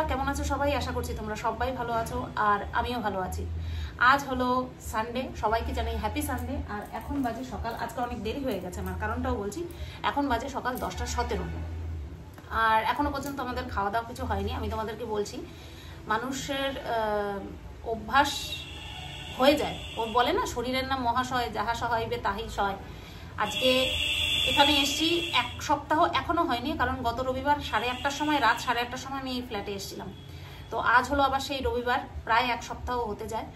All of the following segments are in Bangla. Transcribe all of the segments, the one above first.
কেমন আছো সবাই? আশা করছি তোমরা সবাই ভালো আছো আর আমিও ভালো আছি। আজ হলো সানডে, সবাইকে জানাই হ্যাপি সানডে। আর এখন বাজে সকাল, আজকে অনেক দেরি হয়ে গেছে, আমার কারণটাও বলছি। এখন বাজে সকাল 10:17 আর এখনো পর্যন্ত আমাদের খাওয়া দাওয়া কিছু হয়নি। আমি তোমাদেরকে বলছি, মানুষের অভ্যাস হয়ে যায়, ও বলে না শরীরের নাম মহাশয়, যাহা সহাইবে তাহি সয়। আজকে এখানে এসছি, এক সপ্তাহ এখনো হয়নি, কারণ গত রবিবার 8:30টার সময়, রাত 8:30টার সময় আমি এই ফ্ল্যাটে এসেছিলাম। তো আজ হলো আবার সেই রবিবার, প্রায় এক সপ্তাহ হতে যায়।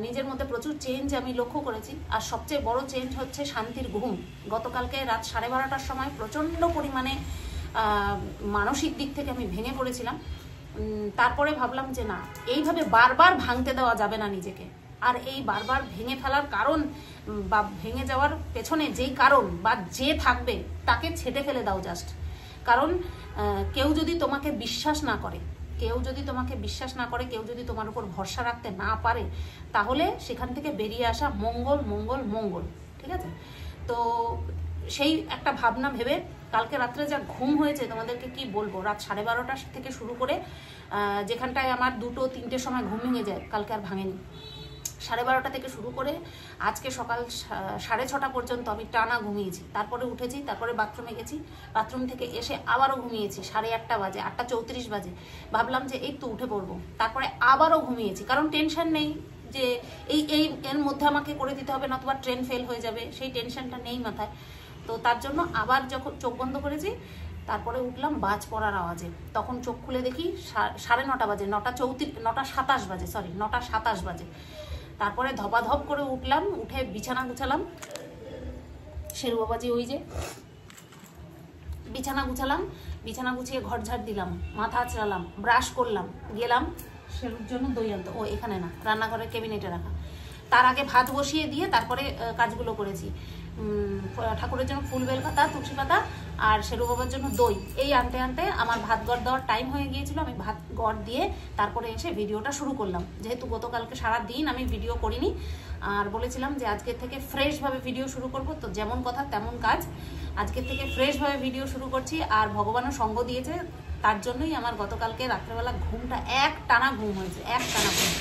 নিজের মধ্যে প্রচুর চেঞ্জ আমি লক্ষ্য করেছি। আর সবচেয়ে বড় চেঞ্জ হচ্ছে শান্তির ঘুম। গতকালকে রাত 12:30টার সময় প্রচণ্ড পরিমাণে মানসিক দিক থেকে আমি ভেঙে পড়েছিলাম। তারপরে ভাবলাম যে না, এইভাবে বারবার ভাঙতে দেওয়া যাবে না নিজেকে। আর এই বারবার ভেঙে ফেলার কারণ বা ভেঙে যাওয়ার পেছনে যেই কারণ বা যে থাকবে তাকে ছেটে ফেলে দাও জাস্ট। কারণ কেউ যদি তোমাকে বিশ্বাস না করে, কেউ যদি তোমার উপর ভরসা রাখতে না পারে, তাহলে সেখান থেকে বেরিয়ে আসা মঙ্গল মঙ্গল মঙ্গল। ঠিক আছে? তো সেই একটা ভাবনা ভেবে কালকে রাত্রে যা ঘুম হয়েছে তোমাদেরকে কি বলবো। রাত 12:30 থেকে শুরু করে যেখানটায় আমার 2-3টের সময় ঘুম ভেঙে যায়, কালকে আর ভাঙেনি। 12:30 থেকে শুরু করে আজকে সকাল 6:30 পর্যন্ত আমি টানা ঘুমিয়েছি। তারপরে উঠেছি, তারপরে বাথরুমে গেছি, বাথরুম থেকে এসে আবারও ঘুমিয়েছি। 8:30 বাজে, 8:34 বাজে ভাবলাম যে এই তো উঠে পড়বো। তারপরে আবারও ঘুমিয়েছি, কারণ টেনশন নেই যে এর মধ্যে আমাকে করে দিতে হবে, নতুবা ট্রেন ফেল হয়ে যাবে, সেই টেনশনটা নেই মাথায়। তো তার জন্য আবার যখন চোখ বন্ধ করেছি, তারপরে উঠলাম বাজ পড়ার আওয়াজে। তখন চোখ খুলে দেখি 9:30 বাজে, 9:27 বাজে। তারপরে ধপাধপ করে উঠলাম, উঠে বিছানা গুছালাম। শেরু বাবাজি ওই যে বিছানা গুছিয়ে ঘর ঝাড় দিলাম, মাথা আঁচড়ালাম, ব্রাশ করলাম, গেলাম শেরুর জন্য দই আনতে। ও এখানে না, রান্নাঘরের ক্যাবিনেটে রাখা। তার আগে ভাত বসিয়ে দিয়ে তারপরে কাজগুলো করেছি। ঠাকুরের জন্য ফুল বেলপাতা, তুলসী পাতা আর শেরু বাবার জন্য দই, এই আনতে আনতে আমার ভাত গড় দেওয়ার টাইম হয়ে গিয়েছিল। আমি ভাত গড় দিয়ে তারপরে এসে ভিডিওটা শুরু করলাম, যেহেতু গতকালকে সারা দিন আমি ভিডিও করিনি। আর বলেছিলাম যে আজকের থেকে ফ্রেশভাবে ভিডিও শুরু করব, তো যেমন কথা তেমন কাজ। আজকের থেকে ফ্রেশভাবে ভিডিও শুরু করছি। আর ভগবানও সঙ্গ দিয়েছে, তার জন্যই আমার গতকালকে রাত্রেবেলা ঘুমটা এক টানা ঘুম হয়েছে, এক টানা ঘুম।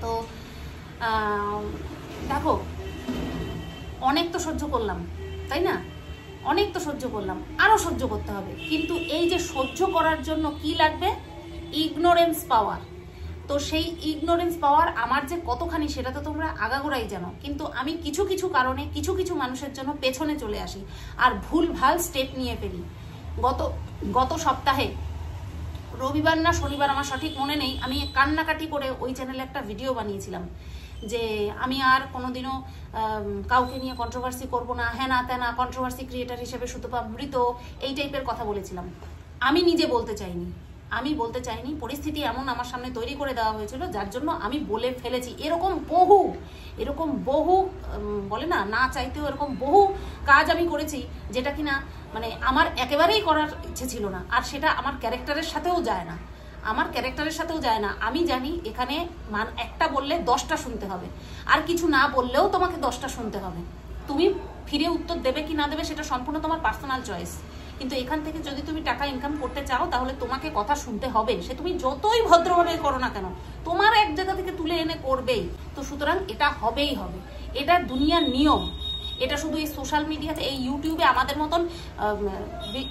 তো দেখো, অনেক তো সহ্য করলাম, তাই না? অনেক তো সহ্য করলাম, আরো সহ্য করতে হবে। কিন্তু এই যে সহ্য করার জন্য কি লাগবে? ইগনোরেন্স পাওয়ার। তো সেই ইগনোরেন্স পাওয়ার আমার যে কতখানি, সেটা তো তোমরা আগাগোড়াই জানো। কিন্তু আমি কিছু কিছু কারণে কিছু মানুষের জন্য পেছনে চলে আসি আর ভুলভাল স্টেপ নিয়ে ফেলি। গত সপ্তাহে রবিবার না শনিবার, আমার সঠিক মনে নেই, আমি কান্নাকাটি করে ওই চ্যানেলে একটা ভিডিও বানিয়েছিলাম যে আমি আর কোনোদিনও কাউকে নিয়ে কন্ট্রোভার্সি করব না, হ্যাঁ না তেনা, কন্ট্রোভার্সি ক্রিয়েটার হিসেবে সুতপা মৃত, এই টাইপের কথা বলেছিলাম। আমি নিজে বলতে চাইনি, পরিস্থিতি এমন আমার সামনে তৈরি করে দেওয়া হয়েছিল, যার জন্য আমি বলে ফেলেছি। এরকম বহু বলে না চাইতেও এরকম বহু কাজ আমি করেছি, যেটা কিনা মানে আমার একেবারেই করার ইচ্ছে ছিল না। আর সেটা আমার ক্যারেক্টারের সাথেও যায় না। আমি জানি এখানে একটা বললে 10টা শুনতে হবে, আর কিছু না বললেও তোমাকে 10টা শুনতে হবে। তুমি ফিরে উত্তর দেবে কি না দেবে সেটা সম্পূর্ণ তোমার পার্সোনাল চয়েস। কিন্তু এখান থেকে যদি তুমি টাকা ইনকাম করতে চাও, তাহলে তোমাকে কথা শুনতে হবে। সে তুমি যতই ভদ্রভাবে করো না কেন, তোমার এক জায়গা থেকে তুলে এনে করবেই। তো সুতরাং এটা হবেই হবে, এটা দুনিয়ার নিয়ম। এটা শুধু এই সোশ্যাল মিডিয়াতে, এই ইউটিউবে আমাদের মতন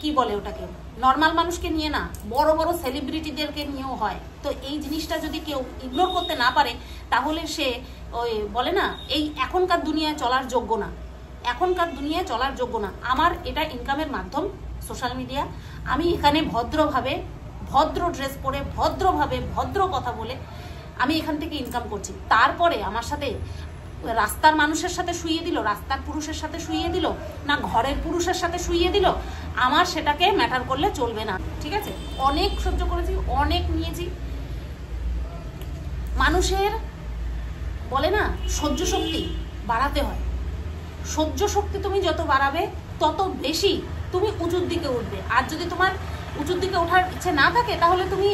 কি বলে ওটাকে, নর্মাল মানুষকে নিয়ে না, বড় বড় সেলিব্রিটিদেরকে নিয়েও হয়। তো এই জিনিসটা যদি কেউ ইগনোর করতে না পারে, তাহলে সে ওই বলে না, এই এখনকার দুনিয়ায় চলার যোগ্য না। আমার এটা ইনকামের মাধ্যম সোশ্যাল মিডিয়া। আমি এখানে ভদ্রভাবে, ভদ্র ড্রেস পরে, ভদ্রভাবে, ভদ্র কথা বলে আমি এখান থেকে ইনকাম করছি। তারপরে আমার সাথে রাস্তার মানুষের সাথে শুইয়ে দিল, রাস্তার পুরুষের সাথে শুইয়ে দিল, না ঘরের পুরুষের সাথে শুইয়ে দিল, আমার সেটাকে ম্যাটার করলে চলবে না। ঠিক আছে? অনেক সহ্য করেছি, অনেক নিয়েছি। মানুষের বলে না সহ্য শক্তি বাড়াতে হয়। সহ্য শক্তি তুমি যত বাড়াবে, তত বেশি তুমি উঁচুর দিকে উঠবে। আর যদি তোমার উঁচুর দিকে ওঠার ইচ্ছে না থাকে, তাহলে তুমি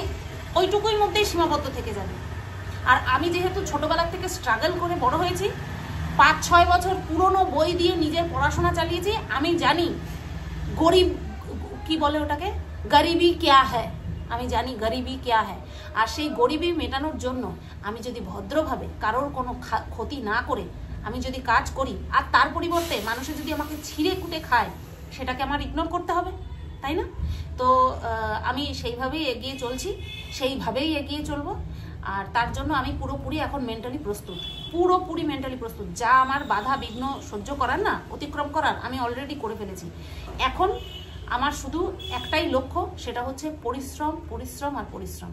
ওইটুকুর মধ্যেই সীমাবদ্ধ থেকে যাবে। আর আমি যেহেতু ছোটবেলা থেকে স্ট্রাগল করে বড় হয়েছি, 5-6 বছর পুরনো বই দিয়ে নিজের পড়াশোনা চালিয়েছি, আমি জানি গরিব কি বলে ওটাকে, গরিবি ক্যা হ্যায়। আমি জানি গরিবি কেয়া হ্যায়। আর সেই গরিবি মেটানোর জন্য আমি যদি ভদ্রভাবে কারোর কোনো ক্ষতি না করে আমি যদি কাজ করি, আর তার পরিবর্তে মানুষে যদি আমাকে ছিঁড়ে কুটে খায়, সেটাকে আমার ইগনোর করতে হবে, তাই না? তো আমি সেইভাবেই এগিয়ে চলছি, সেইভাবেই এগিয়ে চলবো। আর তার জন্য আমি পুরোপুরি এখন মেন্টালি প্রস্তুত, পুরোপুরি মেন্টালি প্রস্তুত। যা আমার বাধা বিঘ্ন সহ্য করার না, অতিক্রম করার, আমি অলরেডি করে ফেলেছি। এখন আমার শুধু একটাই লক্ষ্য, সেটা হচ্ছে পরিশ্রম, পরিশ্রম আর পরিশ্রম।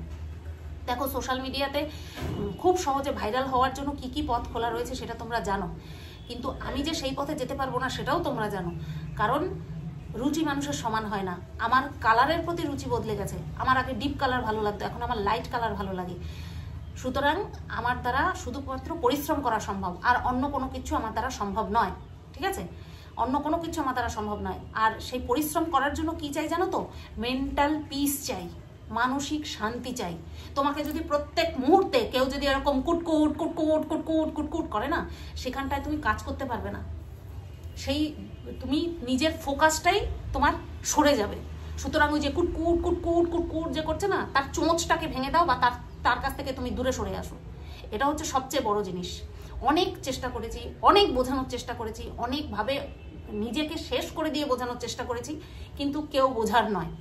দেখো, সোশ্যাল মিডিয়াতে খুব সহজে ভাইরাল হওয়ার জন্য কি কি পথ খোলা রয়েছে সেটা তোমরা জানো, কিন্তু আমি যে সেই পথে যেতে পারবো না সেটাও তোমরা জানো। কারণ রুচি মানুষের সমান হয় না। আমার কালারের প্রতি রুচি বদলে গেছে। আমার আগে ডিপ কালার ভালো লাগতো, এখন আমার লাইট কালার ভালো লাগে। সুতরাং আমার দ্বারা শুধুমাত্র পরিশ্রম করা সম্ভব, আর অন্য কোনো কিছু আমার দ্বারা সম্ভব নয়, ঠিক আছে? অন্য কোনো কিছু আমার দ্বারা সম্ভব নয়। আর সেই পরিশ্রম করার জন্য কি চাই জানো তো? মেন্টাল পিস চাই, মানসিক শান্তি চাই। তোমাকে যদি প্রত্যেক মুহূর্তে কেউ যদি এরকম কুটকুট কুটকুট কুটকুট কুটকুট করে না, সেখানটায় তুমি কাজ করতে পারবে না। সেই তুমি নিজের ফোকাসটাই তোমার সরে যাবে। সুতরাং ওই যে কুটকুট কুটকুট কুটকুট যে করছে না, তার চোঁচটাকে ভেঙে দাও, বা তার কাছ থেকে তুমি দূরে সরে আসো। এটা হচ্ছে সবচেয়ে বড় জিনিস। অনেক চেষ্টা করেছি, অনেক বোঝানোর চেষ্টা করেছি, অনেকভাবে নিজেকে শেষ করে দিয়ে বোঝানোর চেষ্টা করেছি, কিন্তু কেউ বোঝার নয়।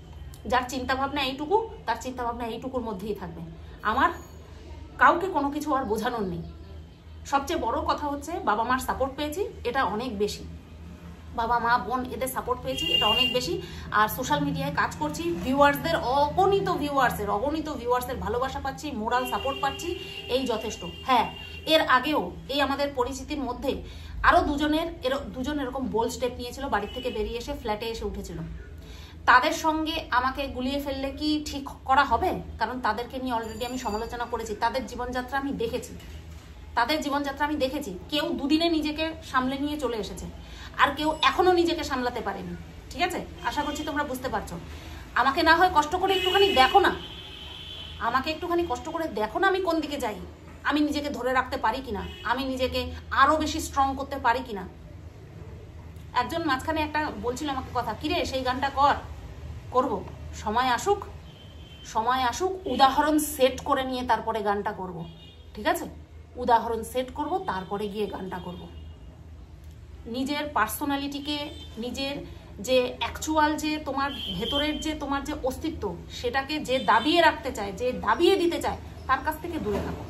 যার চিন্তাভাবনা এইটুকু, তার চিন্তাভাবনা এইটুকুর মধ্যেই থাকবে। আমার কাউকে কোনো কিছু আর বোঝানোর নেই। সবচেয়ে বড় কথা হচ্ছে বাবা মার সাপোর্ট পেয়েছি, এটা অনেক বেশি। বাবা মা বোন এদের সাপোর্ট পেয়েছি, এটা অনেক বেশি। আর সোশ্যাল মিডিয়ায় কাজ করছি, ভিউয়ার্সদের অগণিত ভিউয়ার্সের ভালোবাসা পাচ্ছি, মোরাল সাপোর্ট পাচ্ছি, এই যথেষ্ট। হ্যাঁ, এর আগেও এই আমাদের পরিচিতির মধ্যে আরও দুজন এরকম বোল্ড স্টেপ নিয়েছিল, বাড়ির থেকে বেরিয়ে এসে ফ্ল্যাটে এসে উঠেছিল। তাদের সঙ্গে আমাকে গুলিয়ে ফেললে কি ঠিক করা হবে? কারণ তাদেরকে নিয়ে অলরেডি আমি সমালোচনা করেছি, তাদের জীবনযাত্রা আমি দেখেছি। কেউ দুদিনে নিজেকে সামলে নিয়ে চলে এসেছে, আর কেউ এখনো নিজেকে সামলাতে পারেনি, ঠিক আছে? আশা করছি তোমরা বুঝতে পারছো। আমাকে না হয় কষ্ট করে একটুখানি দেখো না, আমি কোন দিকে যাই, আমি নিজেকে ধরে রাখতে পারি কিনা, আমি নিজেকে আরো বেশি স্ট্রং করতে পারি কিনা। একজন মাঝখানে একটা বলছিল আমাকে কথা, কিরে সেই গানটা করব, সময় আসুক, উদাহরণ সেট করে নিয়ে তারপরে গানটা করব, ঠিক আছে? উদাহরণ সেট করব, তারপরে গিয়ে গানটা করব। নিজের পার্সোনালিটিকে, নিজের যে অ্যাকচুয়াল যে তোমার ভেতরের যে তোমার যে অস্তিত্ব, সেটাকে যে দাবিয়ে রাখতে চায়, যে দাবিয়ে দিতে চায়, তার কাছ থেকে দূরে থাকো।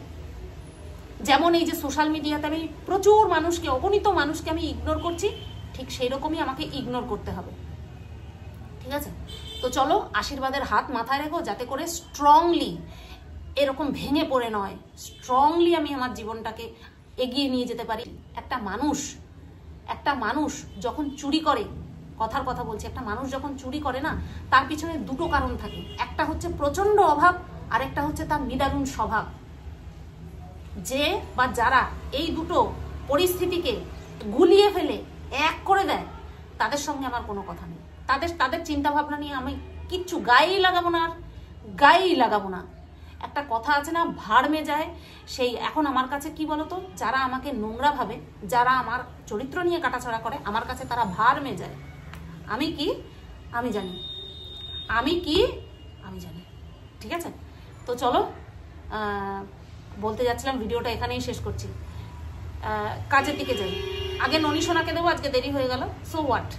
যেমন এই যে সোশ্যাল মিডিয়াতে আমি প্রচুর মানুষকে, অগণিত মানুষকে আমি ইগনোর করছি, ঠিক সেই রকমই আমাকে ইগনোর করতে হবে, ঠিক আছে? তো চলো, আশীর্বাদের হাত মাথায় রেখো, যাতে করে স্ট্রংলি, এরকম ভেঙে পড়ে নয়, স্ট্রংলি আমি আমার জীবনটাকে এগিয়ে নিয়ে যেতে পারি। একটা মানুষ যখন চুরি করে, কথার কথা বলছি, একটা মানুষ যখন চুরি করে না, তার পিছনে দুটো কারণ থাকে। একটা হচ্ছে প্রচন্ড অভাব, আর একটা হচ্ছে তার নিদারুণ স্বভাব। যে বা যারা এই দুটো পরিস্থিতিকে গুলিয়ে ফেলে এক করে দেয়, তাদের সঙ্গে আমার কোনো কথা নেই। তাদের চিন্তা ভাবনা নিয়ে আমি কিচ্ছু গায়েই লাগাবো না। একটা কথা আছে না, ভাড় মে যায়। সেই এখন আমার কাছে কি বলতো, যারা আমাকে নোংরা ভাবে, যারা আমার চরিত্র নিয়ে কাটাছাড়া করে, আমার কাছে তারা ভাড় মে যায়। আমি জানি, ঠিক আছে? তো চলো, বলতে যাচ্ছিলাম, ভিডিওটা এখানেই শেষ করছি। কাজের দিকে যাই। আগে ননী সোনাকে দেবো, আজকে দেরি হয়ে গেল, সো হোয়াট।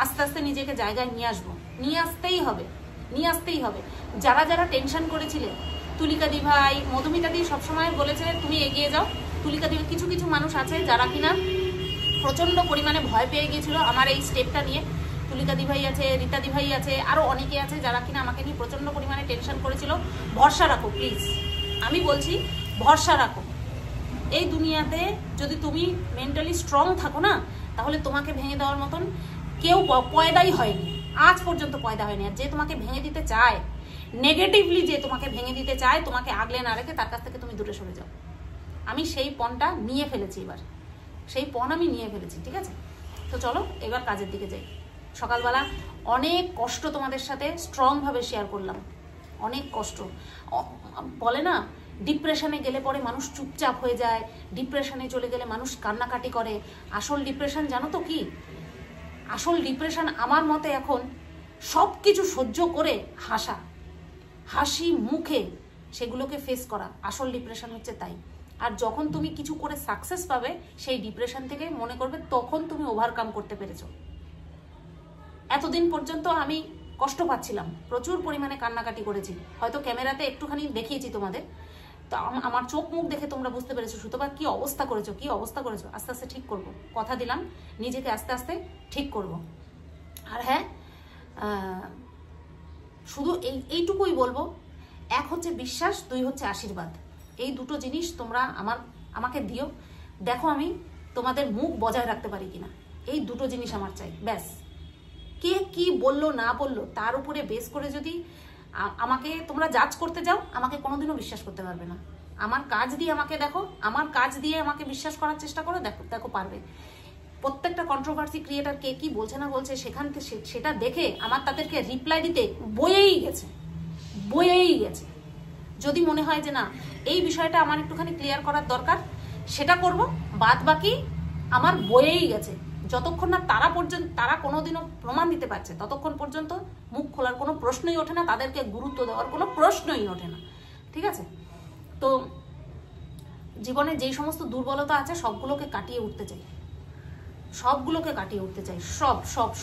আস্তে আস্তে নিজেকে জায়গায় নিয়ে আসতেই হবে। যারা টেনশন করেছিলে, তুলিকা দি ভাই, মধুমিতা দি সবসময় বলেছে তুমি এগিয়ে যাও। তুলিকা দি, কিছু মানুষ আছে যারা কিনা প্রচন্ড পরিমাণে ভয় পেয়ে গিয়েছিল আমার এই স্টেপটা নিয়ে। তুলিকা দি ভাই আছে, রীতা দি ভাই আছে, আরো অনেকে আছে যারা কিনা আমাকে নিয়ে প্রচন্ড পরিমাণে টেনশন করেছিল। ভরসা রাখো প্লিজ, আমি বলছি ভরসা রাখো। এই দুনিয়াতে যদি তুমি মেন্টালি স্ট্রং থাকো না, তাহলে তোমাকে ভেঙে দেওয়ার মতন কেউ পয়দাই হয়নি, আজ পর্যন্ত পয়দা হয়নি। আর যে তোমাকে ভেঙে দিতে চায়, নেগেটিভলি যে তোমাকে ভেঙে দিতে চায়, তোমাকে আগলে না রেখে তার কাছ থেকে তুমি দূরে সরে যাও। আমি সেই পণটা নিয়ে ফেলেছি, ঠিক আছে? তো চলো এবার কাজের দিকে যাই। সকালবেলা অনেক কষ্ট তোমাদের সাথে স্ট্রংভাবে শেয়ার করলাম, অনেক কষ্ট। বলে না, ডিপ্রেশনে গেলে পরে মানুষ চুপচাপ হয়ে যায়, ডিপ্রেশনে চলে গেলে মানুষ কান্নাকাটি করে। আসল ডিপ্রেশন জানো তো কি? আসল ডিপ্রেশন আমার মতে এখন সব কিছু সহ্য করে হাসা। হাসি মুখে সেগুলোকে ফেস করা, আসল ডিপ্রেশন হচ্ছে তাই। আর যখন তুমি কিছু করে সাকসেস পাবে সেই ডিপ্রেশন থেকে মনে করবে তখন তুমি ওভারকাম করতে পেরেছো। এতদিন পর্যন্ত আমি কষ্ট পাচ্ছিলাম, প্রচুর পরিমাণে কান্নাকাটি করেছি, হয়তো ক্যামেরাতে একটুখানি দেখিয়েছি তোমাদের, তো আমার চোখ মুখ দেখে তোমরা বুঝতে পেরেছো সুতপা কি অবস্থা করেছো, কি অবস্থা করেছো। আস্তে আস্তে ঠিক করব, কথা দিলাম নিজেকে আস্তে আস্তে ঠিক করব। আর হ্যাঁ, শুধু এইটুকুই বলবো, এক হচ্ছে বিশ্বাস, দুই হচ্ছে আশীর্বাদ। এই দুটো জিনিস তোমরা আমাকে দিও, দেখো আমি তোমাদের মুখ বজায় রাখতে পারি কিনা। এই দুটো জিনিস আমার চাই, ব্যাস। কে কি বললো না বললো তার উপরে বেস করে যদি আমাকে তোমরা জাজ করতে যাও, আমাকে কোনোদিনও বিশ্বাস করতে পারবে না। আমার কাজ দিয়ে আমাকে দেখো, আমার কাজ দিয়ে আমাকে বিশ্বাস করার চেষ্টা করো, দেখো পারবে। প্রত্যেকটা কন্ট্রোভার্সি ক্রিয়েটার কে কি বলছে না বলছে সেখান থেকে সেটা দেখে আমার তাদেরকে রিপ্লাই দিতে বয়েই গেছে। যদি মনে হয় যে না এই বিষয়টা আমার একটুখানি ক্লিয়ার করার দরকার, সেটা করব, বাদ বাকি আমার বয়েই গেছে। যতক্ষণ না তারা কোনোদিনও প্রমাণ দিতে পারছে ততক্ষণ পর্যন্ত মুখ খোলার কোনো প্রশ্নই ওঠে না, তাদেরকে গুরুত্ব দেওয়ার কোনো প্রশ্নই ওঠে না, ঠিক আছে? তো জীবনে যেই সমস্ত দুর্বলতা আছে সবগুলোকে কাটিয়ে উঠতে চাই,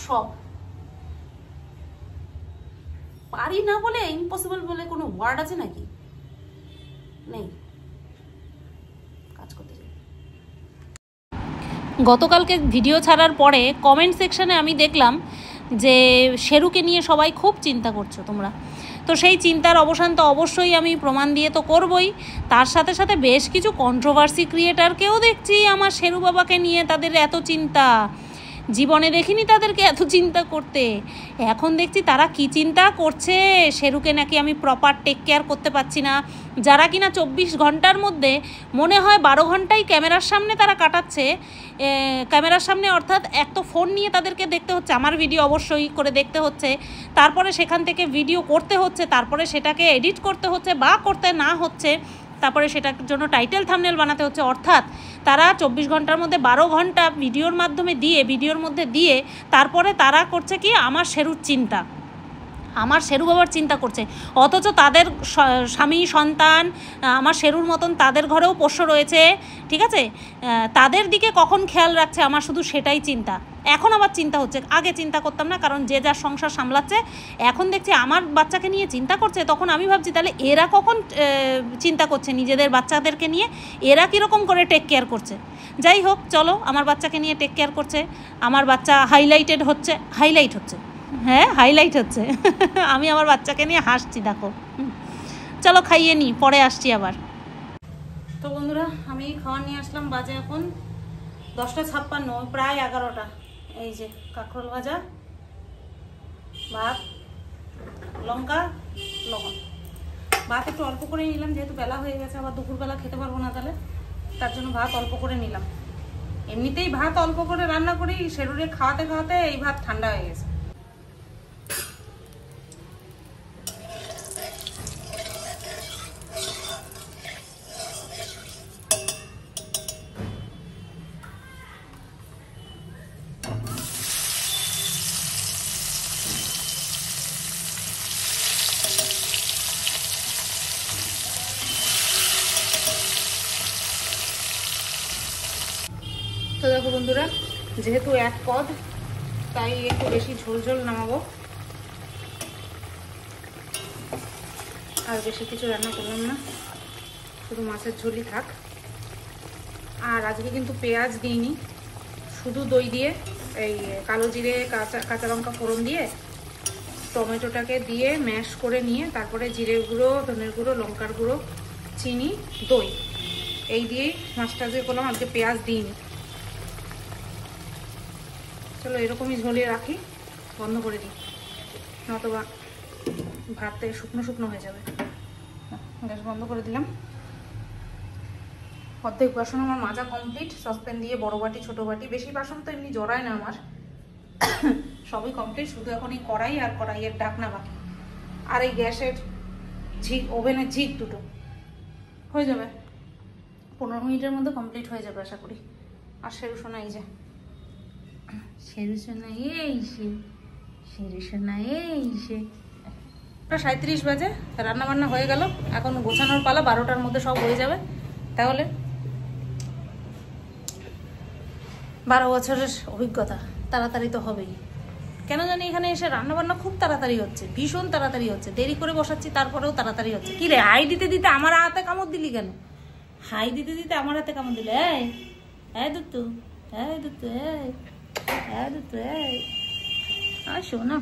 সব পারি না বলে ইম্পসিবল বলে কোনো ওয়ার্ড আছে নাকি? নেই। কাজ করতে চাই। গতকালকে ভিডিও ছাড়ার পরে কমেন্ট সেকশানে আমি দেখলাম যে শেরুকে নিয়ে সবাই খুব চিন্তা করছো তোমরা। তো সেই চিন্তার অবসান তো অবশ্যই আমি প্রমাণ দিয়ে তো করবই, তার সাথে সাথে বেশ কিছু কন্ট্রোভার্সি ক্রিয়েটারকেও দেখছি আমার শেরু বাবাকে নিয়ে তাদের এত চিন্তা। জীবনে দেখিনি তাদেরকে এত চিন্তা করতে, এখন দেখছি তারা কি চিন্তা করছে। শেরুকে নাকি আমি প্রপার টেক কেয়ার করতে পারছি না, যারা কিনা 24 ঘন্টার মধ্যে মনে হয় 12 ঘন্টাই ক্যামেরার সামনে তারা কাটাচ্ছে। ক্যামেরার সামনে অর্থাৎ এক তো ফোন নিয়ে তাদেরকে দেখতে হচ্ছে, আমার ভিডিও অবশ্যই করে দেখতে হচ্ছে, তারপরে সেখান থেকে ভিডিও করতে হচ্ছে, তারপরে সেটাকে এডিট করতে হচ্ছে বা করতে না হচ্ছে, তারপরে সেটার জন্য টাইটেল থাম্বনেল বানাতে হচ্ছে। অর্থাৎ তারা 24 ঘন্টার মধ্যে 12 ঘন্টা ভিডিওর মাধ্যমে ভিডিওর মধ্যে দিয়ে তারপরে তারা করছে কি আমার শেরুর চিন্তা, আমার শেরু বাবার চিন্তা করছে। অথচ তাদের স্বামী সন্তান আমার শেরুর মতন তাদের ঘরেও পোষ্য রয়েছে, ঠিক আছে? তাদের দিকে কখন খেয়াল রাখছে আমার শুধু সেটাই চিন্তা। এখন আবার চিন্তা হচ্ছে, আগে চিন্তা করতাম না, কারণ যে যার সংসার সামলাচ্ছে। এখন দেখছি আমার বাচ্চাকে নিয়ে চিন্তা করছে, তখন আমি ভাবছি তাহলে এরা কখন চিন্তা করছে নিজেদের বাচ্চাদেরকে নিয়ে, এরা কীরকম করে টেক কেয়ার করছে। যাই হোক, চলো, আমার বাচ্চাকে নিয়ে টেক কেয়ার করছে, আমার বাচ্চা হাইলাইট হচ্ছে আমি আমার বাচ্চাকে নিয়ে হাসছি, দেখো। চলো খাইয়ে নিই, পরে আসছি আবার। তো বন্ধুরা, আমি খাওয়ার নিয়ে আসলাম, বাজে এখন 10:56, প্রায় 11টা। এই যে কাঁকরোল ভাজা, ভাত, লঙ্কা, লবণ। ভাত একটু অল্প করে নিলাম, যেহেতু বেলা হয়ে গেছে, আবার দুপুরবেলা খেতে পারবো না, তার জন্য ভাত অল্প করে নিলাম। এমনিতেই ভাত অল্প করে রান্না করি, শেরুরে খাওয়াতে খাওয়াতে এই ভাত ঠান্ডা হয়ে গেছে। তো দেখো বন্ধুরা, যেহেতু এক পদ তাই একটু বেশি ঝোল ঝোল নামাবো, আর বেশি কিছু রান্না করলাম না, শুধু মাছের ঝোলই থাক। আর আজকে কিন্তু পেঁয়াজ দিইনি, শুধু দই দিয়ে, এই কালো জিরে কাঁচা লঙ্কা ফোড়ন দিয়ে টমেটোটাকে দিয়ে ম্যাশ করে নিয়ে তারপরে জিরে গুঁড়ো, ধনের গুঁড়ো, লঙ্কার গুঁড়ো, চিনি, দই, এই দিয়েই মাছটা দিয়ে করলাম, আজকে পেঁয়াজ দিইনি। চলো এরকমই ঝোলিয়ে রাখি, বন্ধ করে দিই, নতবা ভাতটা শুকনো শুকনো হয়ে যাবে। গ্যাস বন্ধ করে দিলাম। অর্ধেক বাসন আমার মাজা কমপ্লিট, সসপ্যান দিয়ে বড় বাটি ছোটো বাটি, বেশি বাসন তো এমনি জড়ায় না আমার, সবই কমপ্লিট, শুধু এখন এই কড়াই আর কড়াইয়ের ঢাকনা বাকি, আর এই গ্যাসের ঝিক, ওভেনের ঝিক দুটো হয়ে যাবে। 15 মিনিটের মধ্যে কমপ্লিট হয়ে যাবে আশা করি। আর শেরু সোনা, এই যে শেরু সোনা, এই সে শেরু সোনা, এই সে 37 বাজে, রান্নাবান্না হয়ে গেল, এখন গোছানোর পালা, 12টার মধ্যে সব হয়ে যাবে। তাহলে 12 বছরের অভিজ্ঞতা, তাড়াতাড়ি তো হবেই। কেন জানি এখানে এসে রান্নাবান্না খুব তাড়াতাড়ি হচ্ছে, ভীষণ তাড়াতাড়ি হচ্ছে, দেরি করে বসাচ্ছি তারপরেও তাড়াতাড়ি হচ্ছে। কি রে, হাই দিতে দিতে আমার হাতে কামড় দিলি কেন? হাই দিতে দিতে আমার হাতে কামড় দিলে? এই দুত্তু, এই দুত্তু, এই দুত্তু, এই আসো না।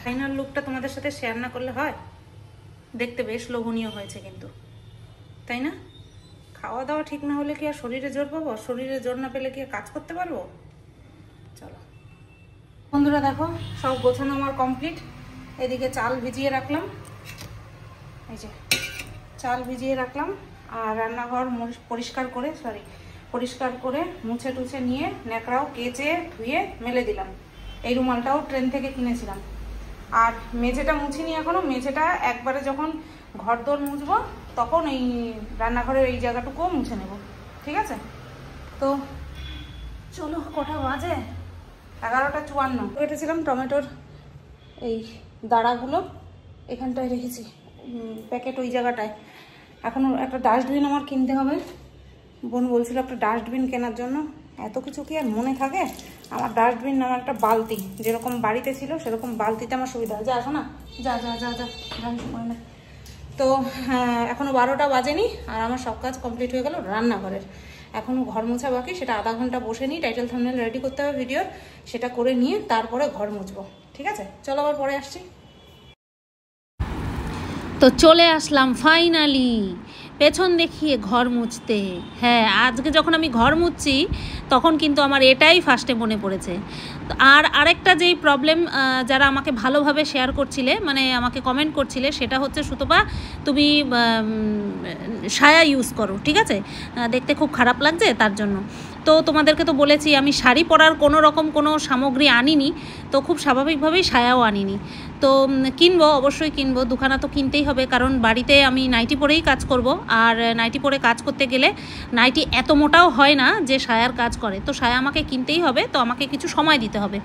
ফাইনাল লুকটা তোমাদের সাথে শেয়ার না করলে হয়? দেখতে বেশ লোভনীয় হয়েছে কিন্তু, তাই না? খাওয়া দাওয়া ঠিক না হলে কি আর শরীরে জোর পাবো? শরীরে জোর না পেলে কি আর কাজ করতে পারবো? চলো বন্ধুরা, দেখো সব গোছানো আমার কমপ্লিট। এদিকে চাল ভিজিয়ে রাখলাম, এই যে চাল ভিজিয়ে রাখলাম, আর রান্নাঘর পরিষ্কার করে মুছে টুছে নিয়ে ন্যাকড়াও কেচে ধুয়ে মেলে দিলাম। এই রুমালটাও ট্রেন থেকে কিনেছিলাম। আর মেঝেটা মুছিনি এখনো, মেঝেটা একবারে যখন ঘরদোর মুছবো তখন এই রান্নাঘরের এই জায়গাটুকুও মুছে নেব, ঠিক আছে? তো চলো, কটা বাজে? 11:54। কেটেছিলাম টমেটোর এই দাঁড়াগুলো, এখানটায় রেখেছি প্যাকেট ওই জায়গাটায়। এখনও একটা ডাস্টবিন আমার কিনতে হবে। বোন বলছিল একটা ডাস্টবিন কেনার জন্য, এত কিছু কি আর মনে থাকে? আমার ডাস্টবিন আমার একটা বালতি, যেরকম বাড়িতে ছিল সেরকম বালতিতে আমার সুবিধা হয়। যা আসো না, যা যা যা যা সময় না। তো এখনও 12টা বাজেনি, আর আমার সব কাজ কমপ্লিট হয়ে গেল রান্নাঘরের। এখনও ঘর মোছা বাকি, সেটা আধা ঘন্টা বসে নিই, টাইটেল থাম্বনেল রেডি করতে হবে ভিডিওর, সেটা করে নিয়ে তারপরে ঘর মুছবো, ঠিক আছে? চলো আবার পরে আসছি। তো চলে আসলাম ফাইনালি পেছন দেখিয়ে ঘর মুছতে। হ্যাঁ, আজকে যখন আমি ঘর মুছছি তখন কিন্তু আমার এটাই ফার্স্টে মনে পড়েছে। আর আরেকটা যেই প্রবলেম যারা আমাকে ভালোভাবে শেয়ার করছিলে, মানে আমাকে কমেন্ট করছিলে, সেটা হচ্ছে সুতপা তুমি সায়া ইউজ করো, ঠিক আছে? দেখতে খুব খারাপ লাগছে তার জন্য। তো তোমাদেরকে তো বলেছি আমি শাড়ি পরার কোনো রকম কোনো সামগ্রী আনিনি, তো খুব স্বাভাবিকভাবেই সায়াও আনিনি। তো কিনবো, অবশ্যই কিনবো, দুখানা তো কিনতেই হবে, কারণ বাড়িতে আমি নাইটি পরেই কাজ করব। আর নাইটি পরে কাজ করতে গেলে নাইটি এত মোটাও হয় না যে সায়ার কাজ করে, তো সায়া আমাকে কিনতেই হবে, তো আমাকে কিছু সময় দিতে হবে।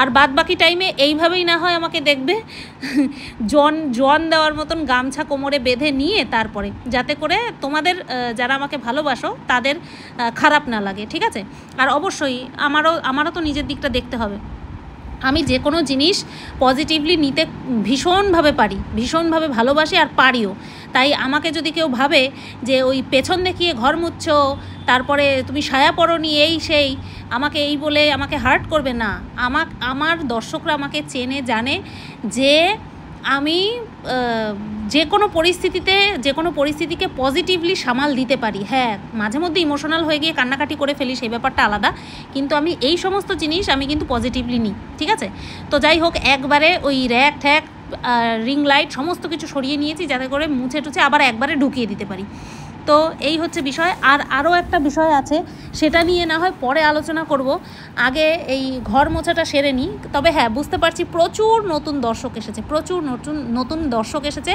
আর বাদ বাকি টাইমে এইভাবেই না হয় আমাকে দেখবে জন দেওয়ার মতন গামছা কোমরে বেঁধে নিয়ে তারপরে, যাতে করে তোমাদের যারা আমাকে ভালোবাসো তাদের খারাপ না লাগে, ঠিক আছে? আর অবশ্যই আমারও তো নিজের দিকটা দেখতে হবে। আমি যে কোনো জিনিস পজিটিভলি নিতে ভীষণভাবে পারি, ভীষণভাবে ভালোবাসি আর পারিও। তাই আমাকে যদি কেউ ভাবে যে ওই পেছন দেখিয়ে ঘর মুছছো, তারপরে তুমি সায়া পরনি, এই সেই, আমাকে এই বলে আমাকে হার্ট করবে না। আমার দর্শকরা আমাকে চেনে, জানে যে আমি যে কোনো পরিস্থিতিকে পজিটিভলি সামাল দিতে পারি। হ্যাঁ, মাঝে মধ্যে ইমোশনাল হয়ে গিয়ে কান্নাকাটি করে ফেলি, সেই ব্যাপারটা আলাদা, কিন্তু আমি এই সমস্ত জিনিস আমি কিন্তু পজিটিভলি নিই, ঠিক আছে? তো যাই হোক, একবারে ওই র্যাক ঠ্যাক রিং লাইট সমস্ত কিছু সরিয়ে নিয়েছি, যাতে করে মুছে টুছে আবার একবারে ঢুকিয়ে দিতে পারি। তো এই হচ্ছে বিষয়। আর আরও একটা বিষয় আছে, সেটা নিয়ে না হয় পরে আলোচনা করব, আগে এই ঘর মোছাটা সেরে নিই। তবে হ্যাঁ, বুঝতে পারছি প্রচুর নতুন দর্শক এসেছে,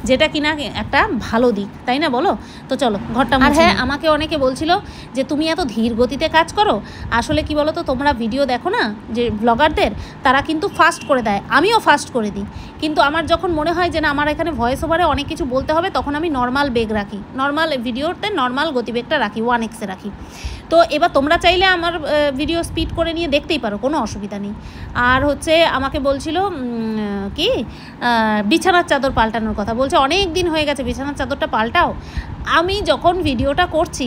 যেটা কিনা একটা ভালো দিক, তাই না বলো? তো চলো ঘরটা। আর হ্যাঁ, আমাকে অনেকে বলছিল যে তুমি এত ধীর গতিতে কাজ করো। আসলে কি বলো তো, তোমরা ভিডিও দেখো না যে ব্লগারদের, তারা কিন্তু ফাস্ট করে দেয়, আমিও ফাস্ট করে দিই, কিন্তু আমার যখন মনে হয় যে না আমার এখানে ভয়েস ওভারে অনেক কিছু বলতে হবে, তখন আমি নর্মাল বেগ রাখি, নর্মাল ভিডিওতে নর্মাল গতিবেগটা রাখি, 1x রাখি। তো এবার তোমরা চাইলে আমার ভিডিও স্পিড করে নিয়ে দেখতেই পারো, কোনো অসুবিধা নেই। আর হচ্ছে আমাকে বলছিল কি বিছানার চাদর পাল্টানোর কথা, বলছে অনেক দিন হয়ে গেছে বিছানার চাদরটা পাল্টাও। আমি যখন ভিডিওটা করছি,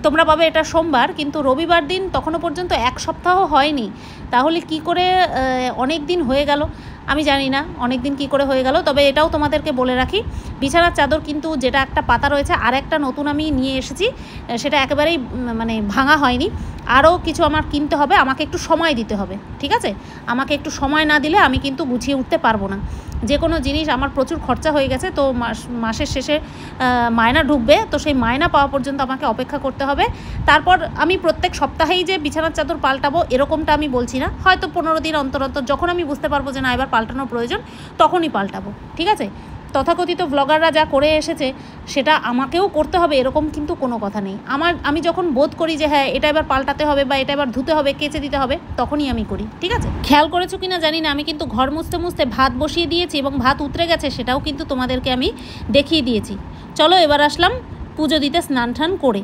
তোমরা পাবে এটা সোমবার, কিন্তু রবিবার দিন তখনও পর্যন্ত 1 সপ্তাহ হয়নি। তাহলে কি করে অনেক দিন হয়ে গেল আমি জানি না, অনেক দিন কী করে হয়ে গেল। তবে এটাও তোমাদেরকে বলে রাখি, বিছানার চাদর কিন্তু যেটা একটা পাতা রয়েছে, আর একটা নতুন আমি নিয়ে এসেছি, সেটা একেবারেই মানে ভাঙা হয়নি। আরও কিছু আমার কিনতে হবে, আমাকে একটু সময় দিতে হবে, ঠিক আছে? আমাকে একটু সময় না দিলে আমি কিন্তু গুছিয়ে উঠতে পারবো না। যে কোনো জিনিস আমার প্রচুর খরচা হয়ে গেছে, তো মাসের শেষে মায়না ঢুকবে, তো সেই মায়না পাওয়া পর্যন্ত আমাকে অপেক্ষা করতে হবে। তারপর আমি প্রত্যেক সপ্তাহেই যে বিছানার চাদর পাল্টাবো এরকমটা আমি বলছি না, হয়তো 15 দিন অন্তর অন্তর যখন আমি বুঝতে পারবো যে না এবার পাল্টানোর প্রয়োজন, তখনই পাল্টাবো, ঠিক আছে? তথাকথিত ব্লগাররা যা করে এসেছে সেটা আমাকেও করতে হবে এরকম কিন্তু কোনো কথা নেই। আমি যখন বোধ করি যে হ্যাঁ এটা এবার পাল্টাতে হবে বা এটা এবার ধুতে হবে, কেচে দিতে হবে, তখনই আমি করি, ঠিক আছে? খেয়াল করেছো কিনা জানি না, আমি কিন্তু ঘর মুছতে মুছতে ভাত বসিয়ে দিয়েছি এবং ভাত উতরে গেছে, সেটাও কিন্তু তোমাদেরকে আমি দেখিয়ে দিয়েছি। চলো এবার আসলাম পুজো দিতে স্নান টান করে।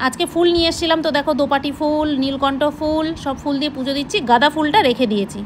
আজকে ফুল নিয়ে এসেছিলাম, তো দেখো দোপাটি ফুল, নীলকণ্ঠ ফুল, সব ফুল দিয়ে পুজো দিচ্ছি। গাঁদা ফুলটা রেখে দিয়েছি।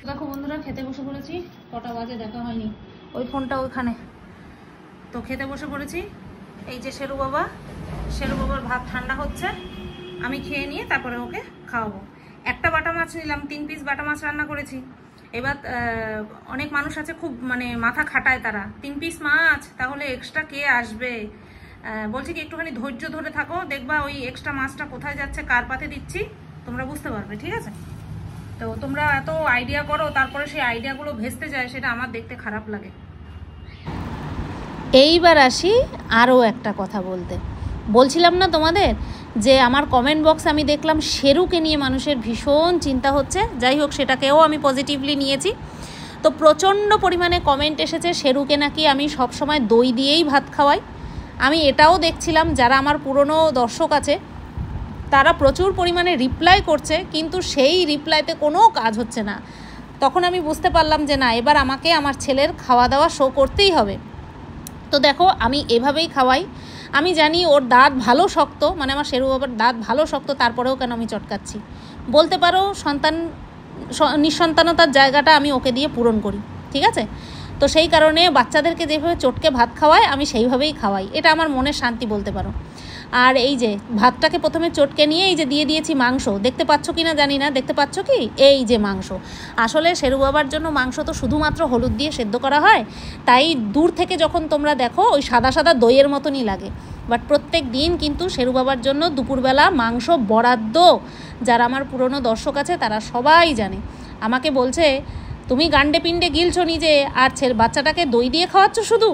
দেখো বন্ধুরা, খেতে বসে পড়েছি। কটা বাজে দেখা হয়নি, ওই ফোনটা ওইখানে। তো খেতে বসে পড়েছি। এই যে শেরু বাবার ভাত ঠান্ডা হচ্ছে, আমি খেয়ে নিয়ে তারপরে ওকে খাওয়াবো। একটা বাটা মাছ নিলাম, 3 পিস বাটা মাছ রান্না করেছি। এবার অনেক মানুষ আছে খুব মানে মাথা খাটায় তারা, 3 পিস মাছ তাহলে এক্সট্রা কে আসবে। বলছি কি একটুখানি ধৈর্য ধরে থাকো, দেখবা ওই এক্সট্রা মাছটা কোথায় যাচ্ছে, কার পাতে দিচ্ছি তোমরা বুঝতে পারবে, ঠিক আছে? তো তোমরা এত আইডিয়া করো, তারপরে সেই আইডিয়াগুলো ভেস্তে যায়, সেটা আমার দেখতে খারাপ লাগে। এইবার আসি আরও একটা কথা বলতে। বলছিলাম না তোমাদের যে আমার কমেন্ট বক্স আমি দেখলাম শেরুকে নিয়ে মানুষের ভীষণ চিন্তা হচ্ছে। যাই হোক, সেটাকেও আমি পজিটিভলি নিয়েছি। তো প্রচণ্ড পরিমাণে কমেন্ট এসেছে শেরুকে নাকি আমি সবসময় দই দিয়েই ভাত খাওয়াই। আমি এটাও দেখছিলাম যারা আমার পুরনো দর্শক আছে তারা প্রচুর পরিমাণে রিপ্লাই করছে, কিন্তু সেই রিপ্লাইতে কোনো কাজ হচ্ছে না। তখন আমি বুঝতে পারলাম যে না, এবার আমাকে আমার ছেলের খাওয়া দাওয়া শো করতেই হবে। তো দেখো আমি এভাবেই খাওয়াই। আমি জানি ওর দাঁত ভালো শক্ত, মানে আমার শেরু বাবার দাঁত ভালো শক্ত, তারপরেও কেন আমি চটকাচ্ছি বলতে পারো। নিঃসন্তানতার জায়গাটা আমি ওকে দিয়ে পূরণ করি, ঠিক আছে? তো সেই কারণে বাচ্চাদেরকে যেভাবে চটকে ভাত খাওয়ায় আমি সেইভাবেই খাওয়াই, এটা আমার মনের শান্তি বলতে পারো। আর এই যে ভাতটাকে প্রথমে চটকে নিয়ে এই যে দিয়ে দিয়েছি মাংস। দেখতে পাচ্ছ কি না জানি না, দেখতে পাচ্ছ কি? এই যে মাংস। আসলে শেরু বাবার জন্য মাংস তো শুধুমাত্র হলুদ দিয়ে সেদ্ধ করা হয়, তাই দূর থেকে যখন তোমরা দেখো ওই সাদা সাদা দইয়ের মতনই লাগে। বাট প্রত্যেক দিন কিন্তু শেরু বাবার জন্য দুপুরবেলা মাংস বরাদ্দ। যারা আমার পুরনো দর্শক আছে তারা সবাই জানে। আমাকে বলছে তুমি গান্ডে পিণ্ডে গিলছো নিজে, আর বাচ্চাটাকে দই দিয়ে খাওয়াচ্ছ শুধু।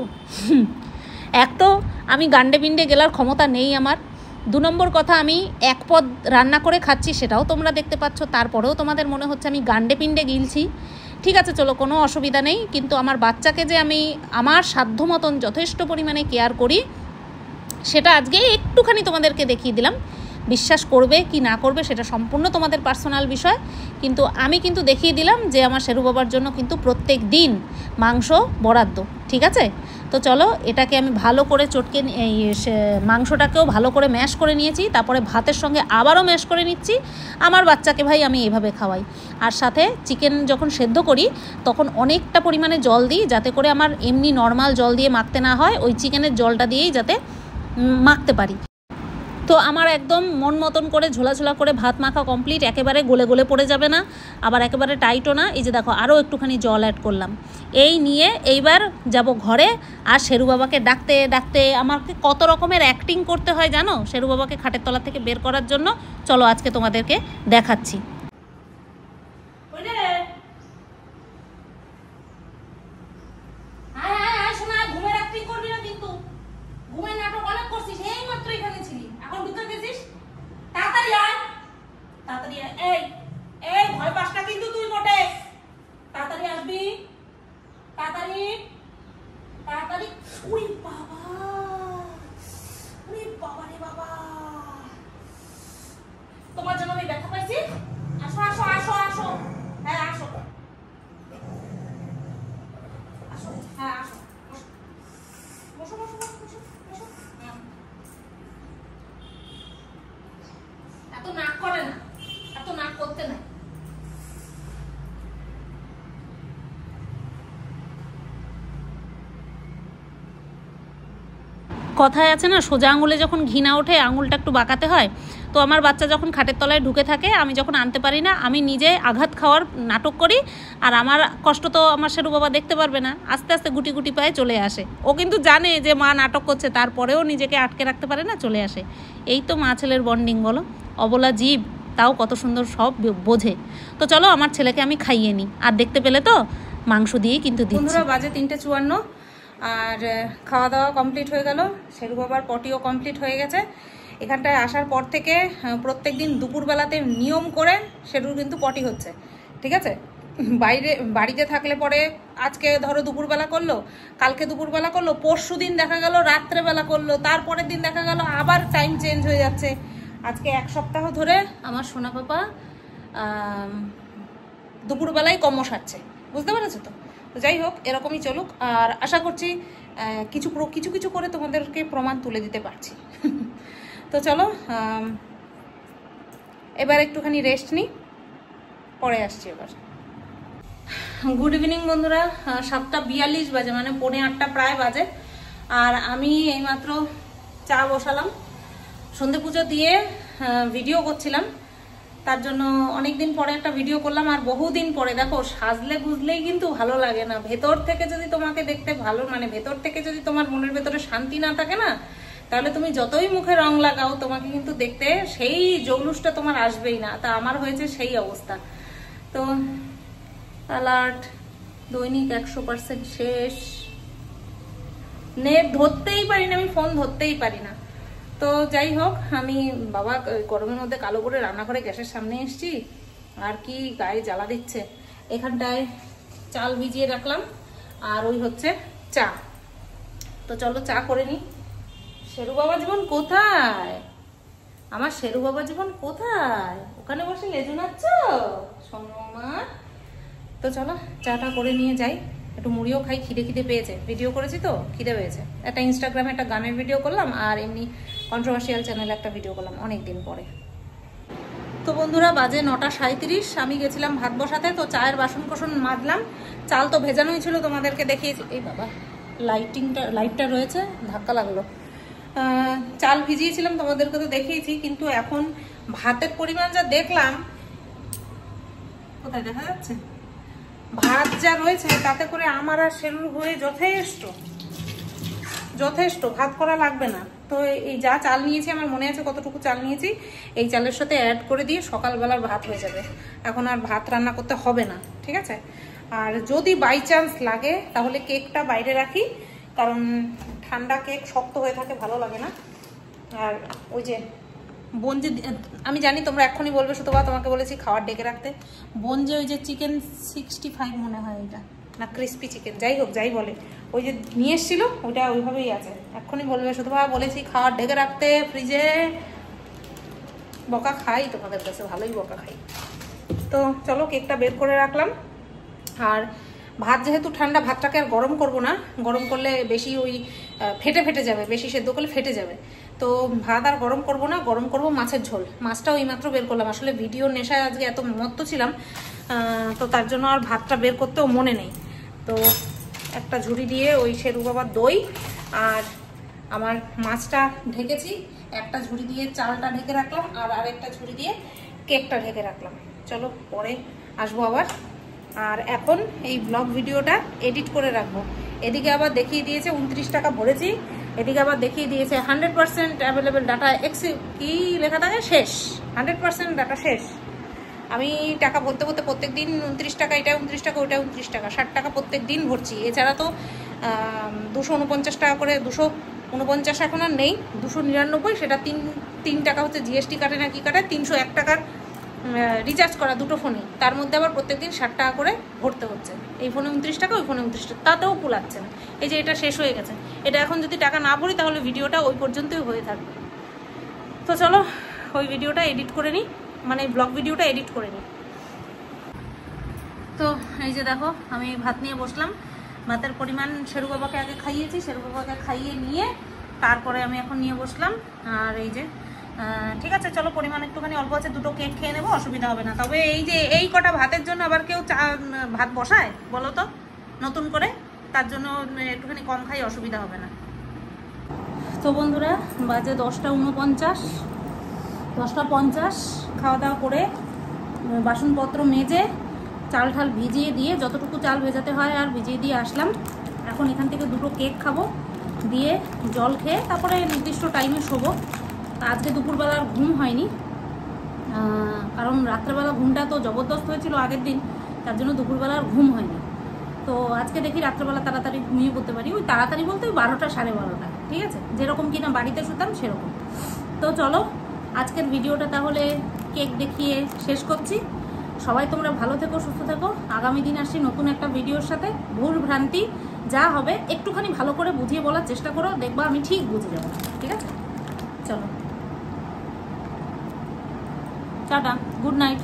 এক তো আমি গান্ডে পিণ্ডে গেলার ক্ষমতা নেই আমার। 2 নম্বর কথা, আমি এক পদ রান্না করে খাচ্ছি, সেটাও তোমরা দেখতে পাচ্ছ, তারপরেও তোমাদের মনে হচ্ছে আমি গান্ডে পিণ্ডে গিলছি। ঠিক আছে, চলো কোনো অসুবিধা নেই, কিন্তু আমার বাচ্চাকে যে আমি আমার সাধ্য মতন যথেষ্ট পরিমাণে কেয়ার করি সেটা আজকে একটুখানি তোমাদেরকে দেখিয়ে দিলাম। বিশ্বাস করবে কি না করবে সেটা সম্পূর্ণ তোমাদের পার্সোনাল বিষয়, কিন্তু আমি কিন্তু দেখিয়ে দিলাম যে আমার শেরু বাবার জন্য কিন্তু প্রত্যেক দিন মাংস বরাদ্দ, ঠিক আছে? তো চলো এটাকে আমি ভালো করে চটকে মাংসটাকেও ভালো করে ম্যাশ করে নিয়েছি, তারপরে ভাতের সঙ্গে আবারও ম্যাশ করে নিচ্ছি। আমার বাচ্চাকে ভাই আমি এভাবে খাওয়াই। আর সাথে চিকেন যখন সেদ্ধ করি তখন অনেকটা পরিমাণে জল দিই, যাতে করে আমার এমনি নর্মাল জল দিয়ে মাখতে না হয়, ওই চিকেনের জলটা দিয়েই যাতে মাখতে পারি। তো আমার একদম মন মতন করে ঝোলা ঝোলা করে ভাত মাখা কমপ্লিট, একেবারে গলে গলে পড়ে যাবে না, আবার একেবারে টাইটও না। এই যে দেখো আরও একটুখানি জল অ্যাড করলাম। এই নিয়ে এইবার যাব ঘরে। আর শেরু বাবাকে ডাকতে ডাকতে আমাকে কত রকমের অ্যাক্টিং করতে হয় জানো শেরু বাবাকে খাটের তলা থেকে বের করার জন্য। চলো আজকে তোমাদেরকে দেখাচ্ছি। তোমার জন্য আমি ব্যথা পাইছি। আসো আসো আসো আসো, হ্যাঁ আসো আসো, হ্যাঁ আসো, বসো বসো বসো বসো বসো। এত নাক করে না, এত নাক করতে নাই। কথায় আছে না, সোজা আঙুলে যখন ঘি না ওঠে আঙুলটা একটু বাঁকাতে হয়। তো আমার বাচ্চা যখন খাটের তলায় ঢুকে থাকে, আমি যখন আনতে পারি না, আমি নিজে আঘাত খাওয়ার নাটক করি। আর আমার কষ্ট তো আমার শেরু বাবা দেখতে পারবে না, আস্তে আস্তে গুটি গুটি পায়ে চলে আসে। ও কিন্তু জানে যে মা নাটক করছে, তারপরেও নিজেকে আটকে রাখতে পারে না, চলে আসে। এই তো মা ছেলের বন্ডিং বলো। অবলা জীব, তাও কত সুন্দর সব বোঝে। তো চলো আমার ছেলেকে আমি খাইয়ে নিই। আর দেখতে পেলে তো মাংস দিয়েই কিন্তু দিচ্ছি। বন্ধুরা বাজে 3:54, আর খাওয়া দাওয়া কমপ্লিট হয়ে গেল। শেরু বাবার পটিও কমপ্লিট হয়ে গেছে। এখানটায় আসার পর থেকে প্রত্যেক দিন দুপুরবেলাতে নিয়ম করে শেরুর কিন্তু পটি হচ্ছে, ঠিক আছে। বাড়িতে থাকলে পরে আজকে ধরো দুপুরবেলা করলো, কালকে দুপুরবেলা করলো, পরশু দিন দেখা গেল রাত্রেবেলা করলো, তারপরের দিন দেখা গেল আবার টাইম চেঞ্জ হয়ে যাচ্ছে। আজকে 1 সপ্তাহ ধরে আমার সোনা পাপা দুপুরবেলায় কম সারছে, বুঝতে পেরেছো তো। যাই হোক, এরকমই চলুক। আর আশা করছি কিছু কিছু করে তোমাদেরকে প্রমাণ তুলে দিতে পারছি। তো চলো এবার একটুখানি রেস্ট নিই, পরে আসছি এবার। গুড ইভিনিং বন্ধুরা, 7:42 বাজে, মানে 7:45 প্রায় বাজে। আর আমি এইমাত্র চা বসালাম। সন্ধে পুজো দিয়ে ভিডিও করছিলাম, তার জন্য অনেকদিন পরে একটা ভিডিও করলাম। আর বহুদিন পরে, দেখো সাজলে বুঝলেই কিন্তু ভালো লাগে না। ভেতর থেকে যদি তোমাকে দেখতে ভালো, মানে ভেতর থেকে যদি তোমার মনের ভেতরে শান্তি না থাকে না, তাহলে তুমি যতই মুখে রং লাগাও তোমাকে কিন্তু দেখতে সেই জৌলুসটা তোমার আসবেই না। তা আমার হয়েছে সেই অবস্থা। তো অ্যালার্ট দৈনিক 100% শেষ। নেট ধরতেই পারি না, আমি ফোন ধরতেই পারি না। তো যাই হোক, আমি বাবা গরমের মধ্যে কালো করে রান্নাঘরে গ্যাসের সামনে এসেছি, আর কি গায়ে জ্বালা দিচ্ছে। এখানটায় চাল ভিজিয়ে রাখলাম, আর ওই হচ্ছে চা। তো চলো চা করে নি। শেরু বাবা জীবন কোথায়? আমার শেরু বাবা জীবন কোথায়? ওখানে বসে লেজু নাচ্ছ সোনু আমার। তো চলো চাটা করে নিয়ে যাই, একটু মুড়িও খাই, খিদে পেয়েছে। ভিডিও করেছি তো খিদে পেয়েছে। একটা ইনস্টাগ্রামে একটা গানের ভিডিও করলাম, আর এমনি কন্ট্রোভার্সিয়াল চ্যানেলে একটা ভিডিও করলাম অনেকদিন পরে। তো বন্ধুরা বাজে 9:37, আমি গেছিলাম ভাত বসাতে। তো চায়ের বাসন কোসন মাজলাম, চাল তো ভেজানোই ছিল, তোমাদেরকে দেখিয়েছি। এই বাবা লাইটটা রয়েছে, ধাক্কা লাগলো। চাল ভিজিয়েছিলাম, তোমাদেরকে তো দেখিয়েছি। কিন্তু এখন ভাতের পরিমাণ যা দেখলাম, কোথায় দেখা যাচ্ছে, ভাত যা রয়েছে তাতে করে আমার আর শেরুর হয়ে যথেষ্ট ভাত করা লাগবে না। তো এই যা চাল নিয়েছি, আমার মনে আছে কতটুকু চাল নিয়েছি, এই চালের সাথে অ্যাড করে দিয়ে সকালবেলার ভাত হয়ে যাবে। এখন আর ভাত রান্না করতে হবে না, ঠিক আছে। আর যদি বাই চান্স লাগে তাহলে কেকটা বাইরে রাখি, কারণ ঠান্ডা কেক শক্ত হয়ে থাকে, ভালো লাগে না। আর ওই যে বোন যে, আমি জানি তোমরা এক্ষুনি বলবে সুতবা তোমাকে বলেছি খাবার ডেকে রাখতে। বোন যে ওই যে চিকেন 65 মনে হয় এটা, না ক্রিস্পি চিকেন, যাই হোক যাই বলে, ওই যে নিয়ে এসেছিল ওইটা ওইভাবেই আছে। এক্ষুনি বলবে সুতবা বলেছি খাবার ডেকে রাখতে ফ্রিজে। বকা খাই তোমাদের কাছে, ভালোই বকা খাই। তো চলো কেকটা বের করে রাখলাম। আর ভাত যেহেতু ঠান্ডা, ভাতটাকে আর গরম করব না, গরম করলে বেশি ওই ফেটে যাবে, বেশি সেদ্ধ করলে ফেটে যাবে। তো ভাত আর গরম করব না, গরম করব মাছের ঝোল। মাছটাও এইমাত্র বের করলাম, আসলে ভিডিওর নেশায় আজকে এত মত্ত ছিলাম, তো তার জন্য আর ভাতটা বের করতেও মনে নেই। তো একটা ঝুড়ি দিয়ে ওই শেরু বাবার দই আর আমার মাছটা ঢেকেছি, একটা ঝুড়ি দিয়ে চালটা ঢেকে রাখলাম আর আরেকটা ঝুড়ি দিয়ে কেকটা ঢেকে রাখলাম। চলো পরে আসবো আবার। আর এখন এই ব্লগ ভিডিওটা এডিট করে রাখবো। এদিকে আবার দেখিয়ে দিয়েছে 29 টাকা ভরেছি, এদিকে আবার দেখিয়ে দিয়েছে 100% অ্যাভেলেবেল ডাটা কি লেখা থাকে শেষ, 100% ডাটা শেষ। আমি টাকা বলতে বলতে প্রত্যেক দিন 29 টাকা, এটা 29 টাকা, ওইটা 29 টাকা, 60 টাকা প্রত্যেক দিন ভরছি। এছাড়া তো 249 টাকা করে, 249 এখন আর নেই, 299, সেটা 3 টাকা হচ্ছে জিএসটি কাটে না কি কাটে, 301 টাকার রিচার্জ করা দুটো ফোনে, তার মধ্যে আবার প্রত্যেকদিন 60 টাকা করে ভরতে হচ্ছে। এই ফোনে 29 টাকা, ওই ফোনে 29 টাকা, তাতেও কুলাচ্ছে না। এই যে এটা শেষ হয়ে গেছে, এটা এখন যদি টাকা না ভরি তাহলে ভিডিওটা ওই পর্যন্তই হয়ে থাকবে। তো চলো ওই ভিডিওটা এডিট করে নিই, মানে ব্লগ ভিডিওটা এডিট করে নিই। তো এই যে দেখো আমি ভাত নিয়ে বসলাম, ভাতের পরিমাণ শেরু বাবাকে আগে খাইয়েছি, শেরু বাবাকে খাইয়ে নিয়ে তারপরে আমি এখন নিয়ে বসলাম। আর এই যে ঠিক আছে চলো, পরিমাণ একটুখানি অল্প আছে, দুটো কেক খেয়ে নেবো, অসুবিধা হবে না। তবে এই যে এই কটা ভাতের জন্য আবার কেউ ভাত বসায় বলো তো নতুন করে, তার জন্য একটুখানি কম খাই, অসুবিধা হবে না। তো বন্ধুরা বাজে 10:49, 10:50, খাওয়া দাওয়া করে বাসনপত্র মেজে চাল ঠাল ভিজিয়ে দিয়ে, যতটুকু চাল ভেজাতে হয় আর ভিজিয়ে দিয়ে আসলাম। এখন এখান থেকে দুটো কেক খাবো, দিয়ে জল খেয়ে তারপরে নির্দিষ্ট টাইমে শোবো। আজকে দুপুরবেলার ঘুম হয়নি, কারণ রাত্রেবেলা ঘুমটা তো জবরদস্ত হয়েছিল আগের দিন, তার জন্য দুপুরবেলার ঘুম হয়নি। তো আজকে দেখি রাত্রেবেলা তাড়াতাড়ি ঘুমিয়ে পড়তে পারি, ওই তাড়াতাড়ি বলতে ওই 12টা 12:30, ঠিক আছে, যেরকম কিনা বাড়িতে শুতাম সেরকম। তো চলো আজকের ভিডিওটা তাহলে কেক দেখিয়ে শেষ করছি। সবাই তোমরা ভালো থেকো, সুস্থ থেকো। আগামী দিন আসছি নতুন একটা ভিডিওর সাথে। ভুল ভ্রান্তি যা হবে একটুখানি ভালো করে বুঝিয়ে বলার চেষ্টা করো, দেখবা আমি ঠিক বুঝে যাবো, ঠিক আছে। চলো টাটা, গুড নাইট।